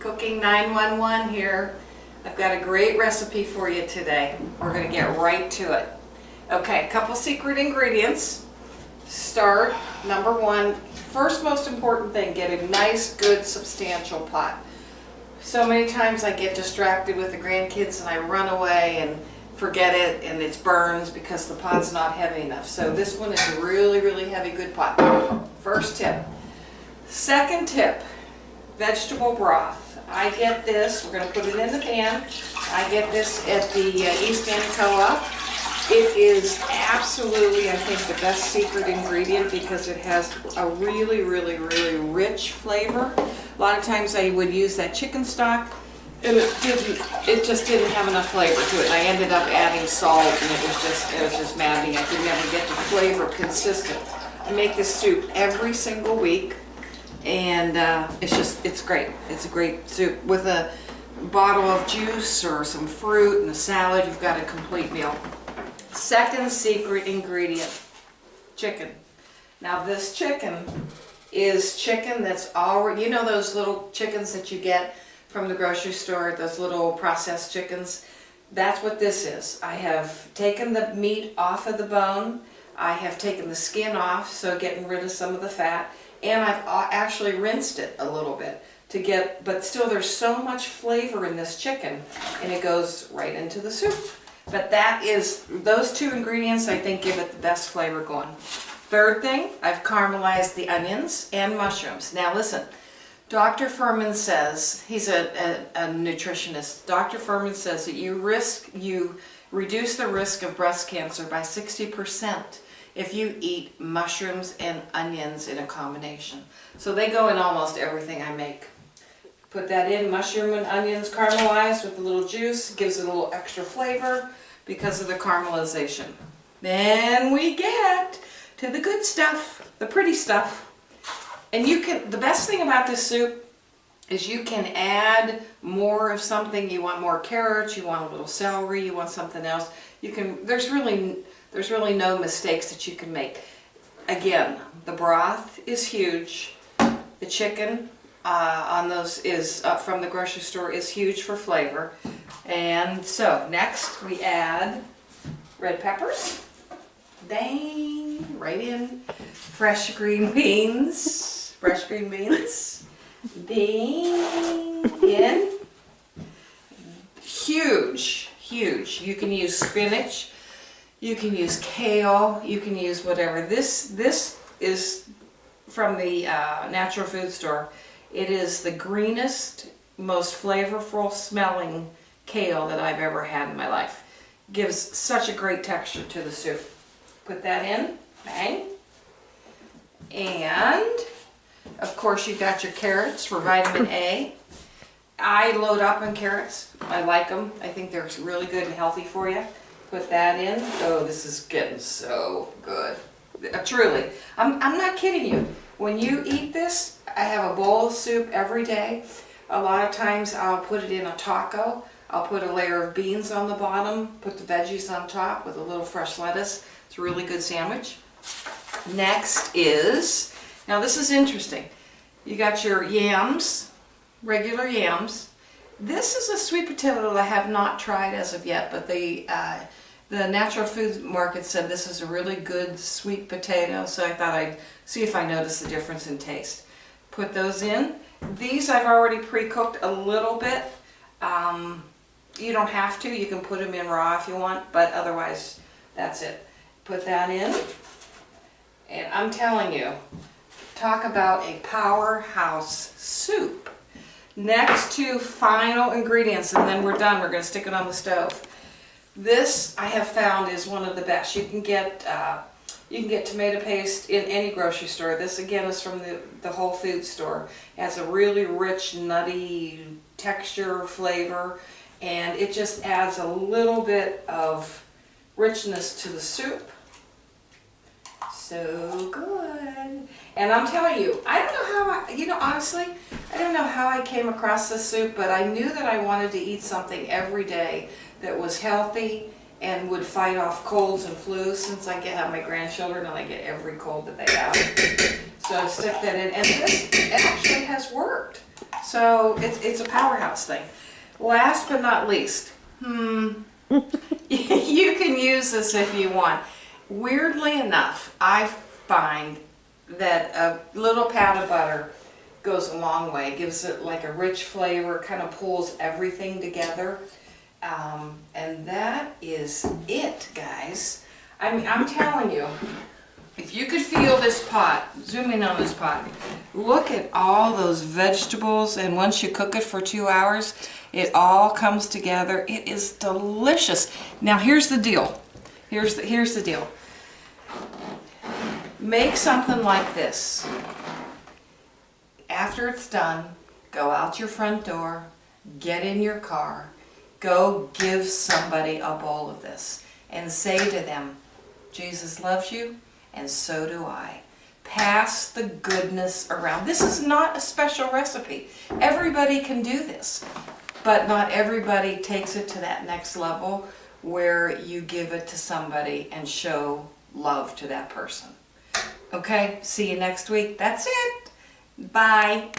Cooking 911 here. I've got a great recipe for you today. We're going to get right to it. Okay, a couple secret ingredients. Start, number one, first most important thing, get a nice, good, substantial pot. So many times I get distracted with the grandkids and I run away and forget it and it burns because the pot's not heavy enough. So this one is a really, really heavy, good pot. First tip. Second tip, vegetable broth. I get this, we're going to put it in the pan. I get this at the East End Co-op. It is absolutely, I think, the best secret ingredient because it has a really, really, really rich flavor. A lot of times I would use that chicken stock and it just didn't have enough flavor to it. And I ended up adding salt and it was just maddening. I could never get the flavor consistent. I make this soup every single week and it's great. It's a great soup. With a bottle of juice or some fruit and a salad, you've got a complete meal. Second secret ingredient, chicken. Now this chicken is chicken that's already, you know those little chickens that you get from the grocery store, those little processed chickens? That's what this is. I have taken the meat off of the bone, I have taken the skin off, so getting rid of some of the fat, and I've actually rinsed it a little bit to get, but still there's so much flavor in this chicken and it goes right into the soup. But that is, those two ingredients I think give it the best flavor going. Third thing, I've caramelized the onions and mushrooms. Now listen, Dr. Furman says, he's a nutritionist, Dr. Furman says that you reduce the risk of breast cancer by 60% if you eat mushrooms and onions in a combination. So they go in almost everything I make. Put that in, mushroom and onions caramelized with a little juice, gives it a little extra flavor because of the caramelization. Then we get to the good stuff, the pretty stuff. And the best thing about this soup is you can add more of something. You want more carrots, you want a little celery, you want something else. You can, there's really no mistakes that you can make. Again, the broth is huge. The chicken on those is from the grocery store is huge for flavor. And so next we add red peppers. Dang, right in. Fresh green beans. Fresh green beans. Ding in. Huge, huge. You can use spinach. You can use kale. You can use whatever. This is from the natural food store. It is the greenest, most flavorful smelling kale that I've ever had in my life. Gives such a great texture to the soup. Put that in, bang. And of course you've got your carrots for vitamin A. I load up on carrots. I like them. I think they're really good and healthy for you. Put that in. Oh, this is getting so good. Truly. I'm not kidding you. When you eat this, I have a bowl of soup every day. A lot of times I'll put it in a taco. I'll put a layer of beans on the bottom, put the veggies on top with a little fresh lettuce. It's a really good sandwich. Next is, now this is interesting. You got your yams, regular yams. This is a sweet potato that I have not tried as of yet, but the natural food market said this is a really good sweet potato, so I thought I'd see if I noticed the difference in taste. Put those in. These I've already pre-cooked a little bit. You don't have to. You can put them in raw if you want, but otherwise that's it. Put that in. And I'm telling you, talk about a powerhouse soup. Next two final ingredients, and then we're done. We're going to stick it on the stove. This I have found is one of the best. You can get tomato paste in any grocery store. This again is from the Whole Foods store. It has a really rich, nutty texture, flavor, and it just adds a little bit of richness to the soup. So good. And I'm telling you, I don't know how honestly, I don't know how I came across this soup, but I knew that I wanted to eat something every day that was healthy and would fight off colds and flus, since I have my grandchildren and I get every cold that they have. So I stick that in, and this actually has worked. So it's a Powerhouse thing. Last but not least, you can use this if you want. Weirdly enough, I find that a little pat of butter goes a long way. It gives it like a rich flavor, kind of pulls everything together. And that is it, guys. I mean, I'm telling you, if you could feel this pot, zoom in on this pot, look at all those vegetables, and once you cook it for 2 hours, it all comes together. It is delicious. Now here's the deal. Here's the deal. Make something like this. After it's done, go out your front door, get in your car, go give somebody a bowl of this, and say to them, Jesus loves you, and so do I. Pass the goodness around. This is not a special recipe. Everybody can do this, but not everybody takes it to that next level where you give it to somebody and show love to that person. Okay, see you next week. That's it. Bye.